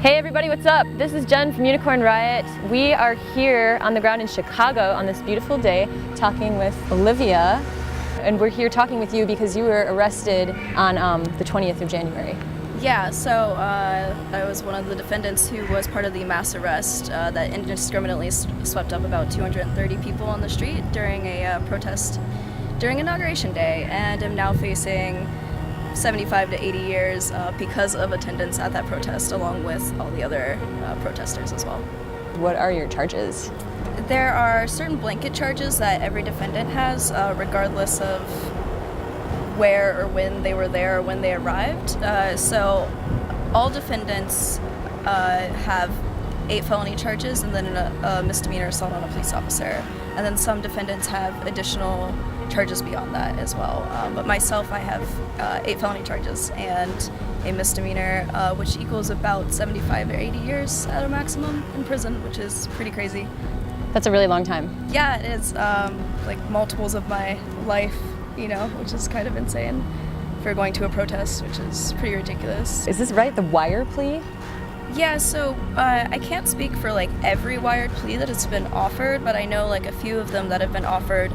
Hey everybody, what's up? This is Jen from Unicorn Riot. We are here on the ground in Chicago on this beautiful day talking with Olivia. And we're here talking with you because you were arrested on the 20th of January. Yeah, so I was one of the defendants who was part of the mass arrest that indiscriminately swept up about 230 people on the street during a protest during Inauguration Day, and am now facing 75 to 80 years because of attendance at that protest, along with all the other protesters as well. What are your charges? There are certain blanket charges that every defendant has, regardless of where or when they were there or when they arrived. So all defendants have 8 felony charges and then a misdemeanor assault on a police officer. And then some defendants have additional charges beyond that as well. But myself, I have 8 felony charges and a misdemeanor, which equals about 75 or 80 years at a maximum in prison, which is pretty crazy. That's a really long time. Yeah, it is like multiples of my life, you know, which is kind of insane for going to a protest, which is pretty ridiculous. Is this right, the wire plea? Yeah, so I can't speak for like every wired plea that has been offered, but I know like a few of them that have been offered.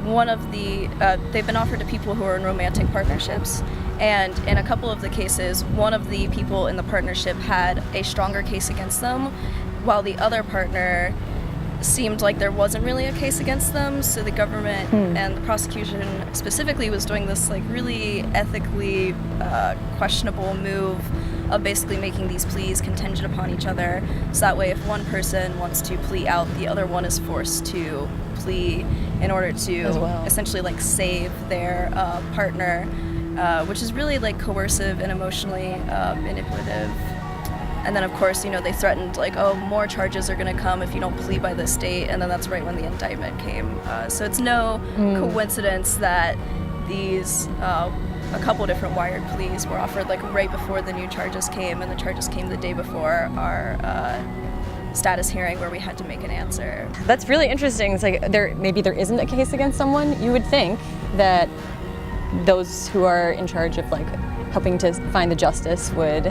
One of the, they've been offered to people who are in romantic partnerships, and in a couple of the cases, one of the people in the partnership had a stronger case against them, while the other partner seemed like there wasn't really a case against them, so the government and the prosecution specifically was doing this like really ethically questionable move of basically making these pleas contingent upon each other, so that way if one person wants to plea out, the other one is forced to plea in order to essentially like save their partner, which is really like coercive and emotionally manipulative. And then of course, you know, they threatened like, oh, more charges are gonna come if you don't plea by this date, and then that's right when the indictment came. So it's no coincidence that these a couple different wired pleas were offered like right before the new charges came, and the charges came the day before our status hearing where we had to make an answer. That's really interesting. It's like maybe there isn't a case against someone. You would think that those who are in charge of like helping to find the justice would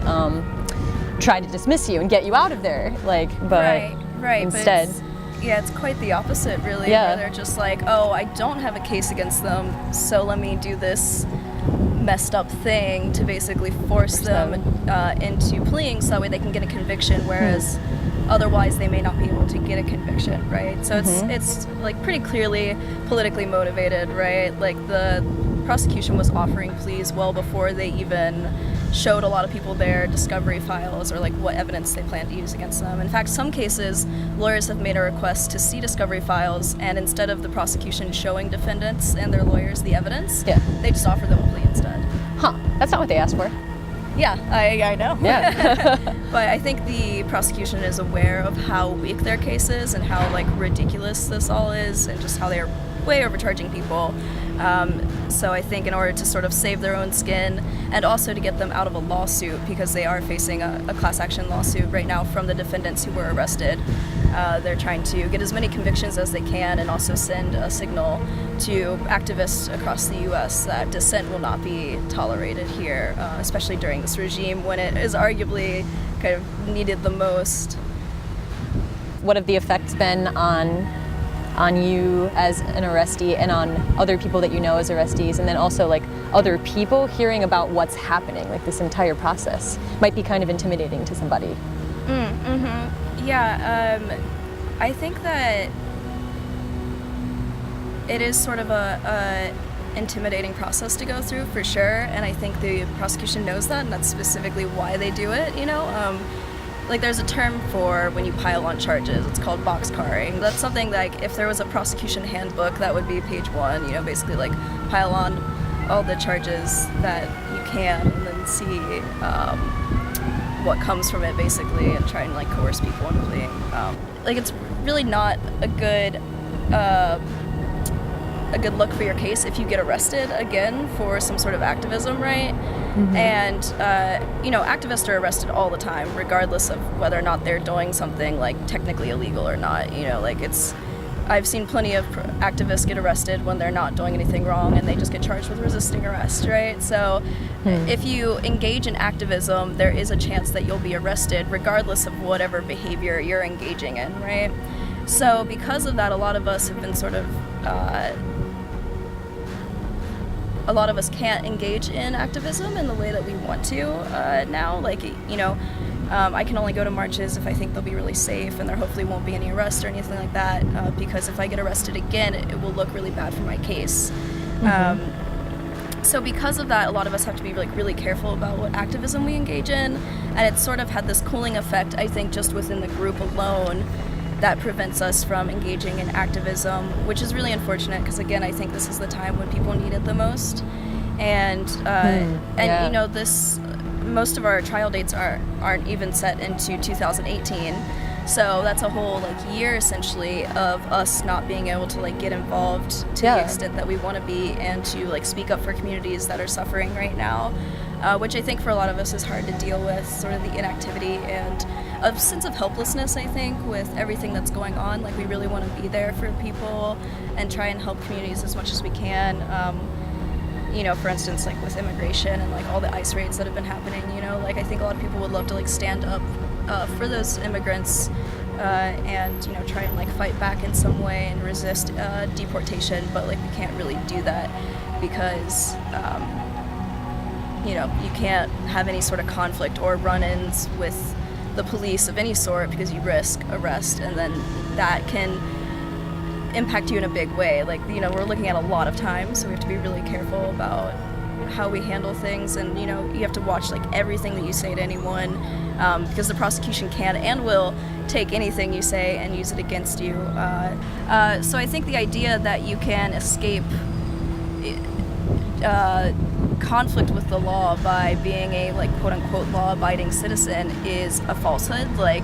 try to dismiss you and get you out of there, like, but right. instead, but it's quite the opposite, really. Yeah. Where they're just like, oh, I don't have a case against them, so let me do this messed up thing to basically force them into pleading, so that way they can get a conviction, whereas otherwise they may not be able to get a conviction, right? So it's like pretty clearly politically motivated, right? Like the prosecution was offering pleas well before they even showed a lot of people their discovery files or like what evidence they plan to use against them. In fact, some cases, lawyers have made a request to see discovery files, and instead of the prosecution showing defendants and their lawyers the evidence, they just offer them a plea instead. Huh, that's not what they asked for. Yeah, I know. Yeah. But I think the prosecution is aware of how weak their case is and how like ridiculous this all is, and just how they're way overcharging people. So I think in order to sort of save their own skin and also to get them out of a lawsuit, because they are facing a class action lawsuit right now from the defendants who were arrested, they're trying to get as many convictions as they can and also send a signal to activists across the U.S. that dissent will not be tolerated here, especially during this regime when it is arguably kind of needed the most. What have the effects been on you as an arrestee and on other people that you know as arrestees, and then also like other people hearing about what's happening, like this entire process might be kind of intimidating to somebody? Yeah, I think that it is sort of a intimidating process to go through for sure, and I think the prosecution knows that, and that's specifically why they do it, you know? Like there's a term for when you pile on charges, it's called boxcarring. That's something like if there was a prosecution handbook, that would be page 1, you know, basically like pile on all the charges that you can and then see what comes from it basically, and try and like coerce people into pleading. Like it's really not a good look for your case if you get arrested again for some sort of activism, right? And you know, activists are arrested all the time, regardless of whether or not they're doing something like technically illegal or not. You know, like it's I've seen plenty of activists get arrested when they're not doing anything wrong and they just get charged with resisting arrest, right? So if you engage in activism, there is a chance that you'll be arrested regardless of whatever behavior you're engaging in, right? So because of that, a lot of us have been sort of, a lot of us can't engage in activism in the way that we want to now. Like, you know, I can only go to marches if I think they'll be really safe and there hopefully won't be any arrests or anything like that, because if I get arrested again, it will look really bad for my case. So because of that, a lot of us have to be like really careful about what activism we engage in, and it's sort of had this cooling effect, I think, just within the group alone, that prevents us from engaging in activism, which is really unfortunate because, again, I think this is the time when people need it the most. And you know, most of our trial dates aren't even set into 2018. So that's a whole like year essentially of us not being able to like get involved to the extent that we want to be and to like speak up for communities that are suffering right now, which I think for a lot of us is hard to deal with, sort of the inactivity and a sense of helplessness, I think, with everything that's going on. Like, we really want to be there for people and try and help communities as much as we can. You know, for instance, like with immigration and like all the ICE raids that have been happening, you know, like I think a lot of people would love to like stand up for those immigrants and, you know, try and like fight back in some way and resist deportation, but like we can't really do that because you know, you can't have any sort of conflict or run-ins with the police of any sort because you risk arrest, and then that can impact you in a big way. Like, you know, we're looking at a lot of time, so we have to be really careful about how we handle things, and, you know, you have to watch like everything that you say to anyone, because the prosecution can and will take anything you say and use it against you. So I think the idea that you can escape conflict with the law by being a like quote-unquote law-abiding citizen is a falsehood. Like,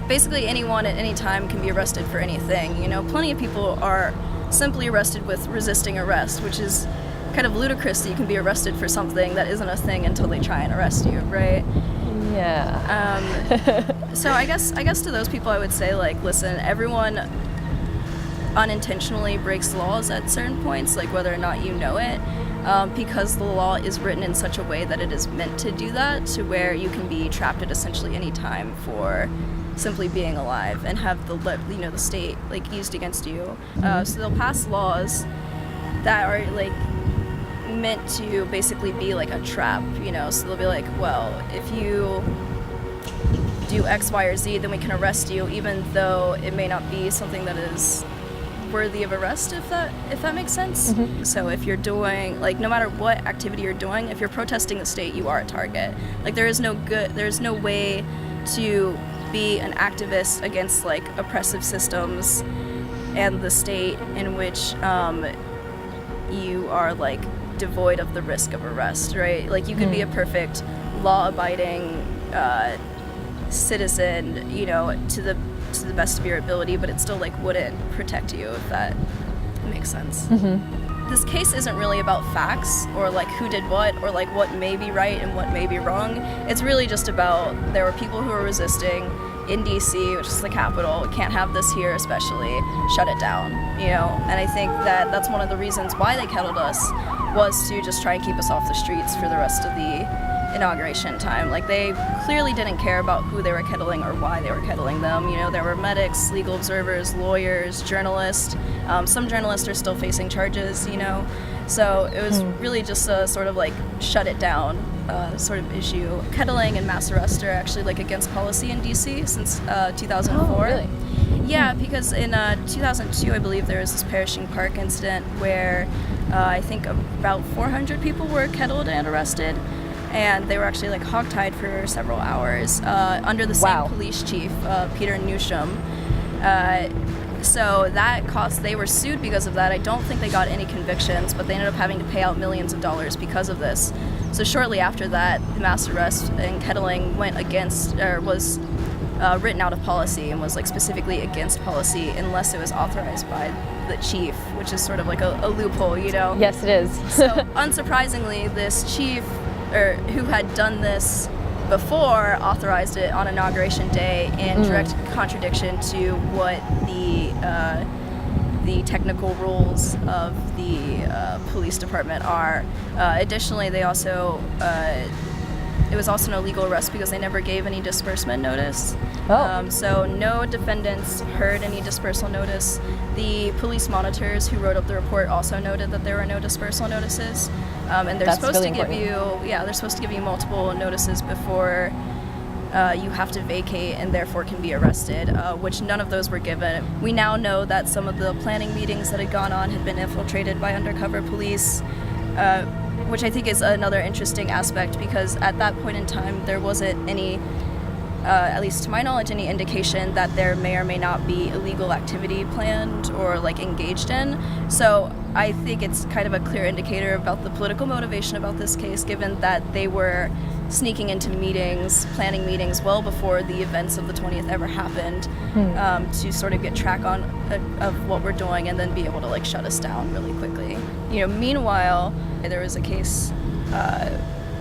basically anyone at any time can be arrested for anything. You know, plenty of people are simply arrested with resisting arrest, which is kind of ludicrous that you can be arrested for something that isn't a thing until they try and arrest you, right? Yeah. So I guess to those people I would say, like, listen, everyone unintentionally breaks laws at certain points, like whether or not you know it, because the law is written in such a way that it is meant to do that, to where you can be trapped at essentially any time for simply being alive and have the state like used against you. So they'll pass laws that are like meant to basically be like a trap, you know. So they'll be like, well, if you do X, Y, or Z, then we can arrest you, even though it may not be something that is worthy of arrest, if that makes sense. So if you're doing, like, no matter what activity you're doing, if you're protesting the state, you are a target. Like, there's no way to be an activist against like oppressive systems and the state in which you are like devoid of the risk of arrest, right? Like, you could be a perfect law-abiding citizen, you know, to the best of your ability, but it still like wouldn't protect you, if that makes sense. This case isn't really about facts or like who did what or like what may be right and what may be wrong. It's really just about there were people who were resisting in DC, which is the capital. We can't have this here, especially. Shut it down, you know. And I think that that's one of the reasons why they kettled us, was to just try and keep us off the streets for the rest of the inauguration time. Like, they clearly didn't care about who they were kettling or why they were kettling them. You know, there were medics, legal observers, lawyers, journalists. Some journalists are still facing charges, you know. So it was really just a sort of like shut it down sort of issue. Kettling and mass arrest are actually like against policy in DC since 2004. Oh, really? Yeah, because in 2002, I believe, there was this Perishing Park incident where I think about 400 people were kettled and arrested, and they were actually like hogtied for several hours under the same police chief, Peter Newsham. So that cost, they were sued because of that. I don't think they got any convictions, but they ended up having to pay out millions of dollars because of this. So shortly after that, the mass arrest and kettling went against, or was written out of policy, and was like specifically against policy unless it was authorized by the chief, which is sort of like a loophole, you know? Yes, it is. So unsurprisingly, this chief, or who had done this before, authorized it on Inauguration Day in direct contradiction to what the the technical rules of the police department are. Additionally, they also it was also an illegal arrest because they never gave any disbursement notice. So no defendants heard any dispersal notice. The police monitors who wrote up the report also noted that there were no dispersal notices, and they're supposed to give you multiple notices before you have to vacate and therefore can be arrested, which none of those were given. We now know that some of the planning meetings that had gone on had been infiltrated by undercover police, which I think is another interesting aspect, because at that point in time there wasn't any, at least to my knowledge, any indication that there may or may not be illegal activity planned or like engaged in. So I think it's kind of a clear indicator about the political motivation about this case, given that they were sneaking into meetings, planning meetings well before the events of the 20th ever happened, to sort of get track of what we're doing and then be able to like shut us down really quickly. Meanwhile, there was a case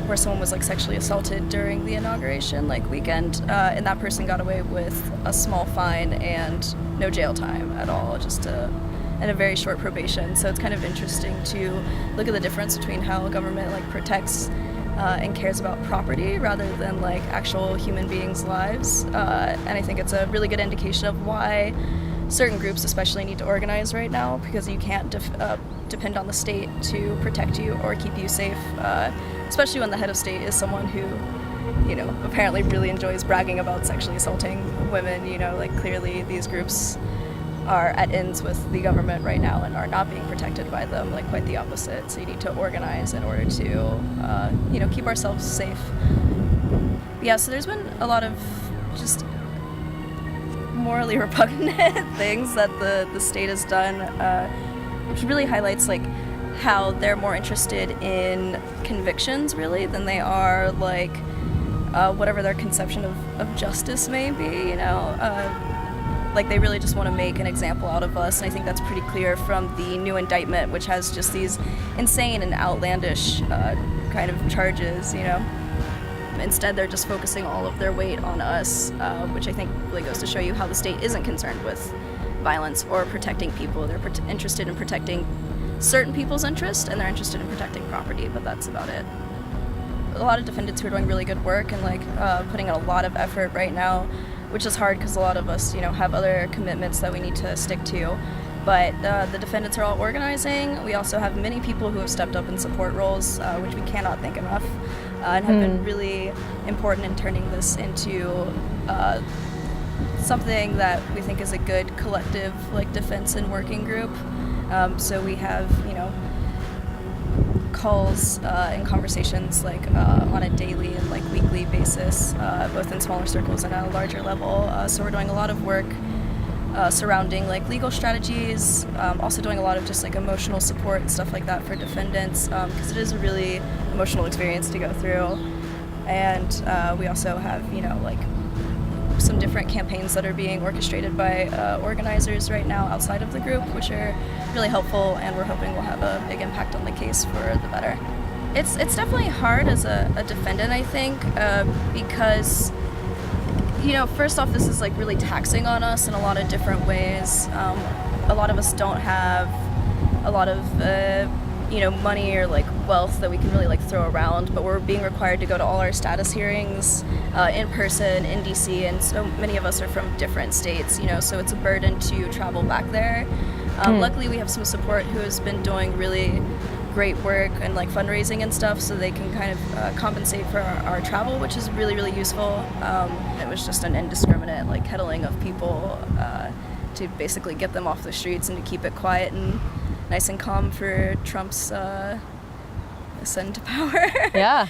where someone was like sexually assaulted during the inauguration weekend, and that person got away with a small fine and no jail time at all, and a very short probation. So it's kind of interesting to look at the difference between how government protects and cares about property rather than actual human beings' lives. And I think it's a really good indication of why certain groups especially need to organize right now, because you can't depend on the state to protect you or keep you safe, especially when the head of state is someone who, apparently really enjoys bragging about sexually assaulting women. Clearly these groups are at ends with the government right now and are not being protected by them, quite the opposite. So you need to organize in order to, keep ourselves safe. Yeah, so there's been a lot of just morally repugnant things that the state has done, which really highlights how they're more interested in convictions really than they are whatever their conception of justice may be. They really just want to make an example out of us, and I think that's pretty clear from the new indictment, which has just these insane and outlandish kind of charges. Instead, they're just focusing all of their weight on us, which I think really goes to show you how the state isn't concerned with violence or protecting people. They're interested in protecting certain people's interests, and they're interested in protecting property, but that's about it. A lot of defendants who are doing really good work and putting in a lot of effort right now, which is hard because a lot of us, have other commitments that we need to stick to. But the defendants are all organizing. We also have many people who have stepped up in support roles, which we cannot thank enough, and have been really important in turning this into something that we think is a good collective defense and working group. So we have, calls and conversations on a daily and weekly basis, both in smaller circles and at a larger level. So we're doing a lot of work surrounding legal strategies, also doing a lot of just emotional support and stuff like that for defendants, because it is a really emotional experience to go through. And we also have some different campaigns that are being orchestrated by organizers right now outside of the group, which are really helpful, and we're hoping will have a big impact on the case for the better. It's definitely hard as a defendant, I think, because first off, this is really taxing on us in a lot of different ways. A lot of us don't have a lot of money or wealth that we can really throw around, but we're being required to go to all our status hearings in person in DC, and so many of us are from different states, so it's a burden to travel back there. Luckily we have some support who has been doing really great work and fundraising and stuff, so they can kind of compensate for our travel, which is really, really useful. It was just an indiscriminate kettling of people to basically get them off the streets and to keep it quiet and nice and calm for Trump's ascent to power. Yeah.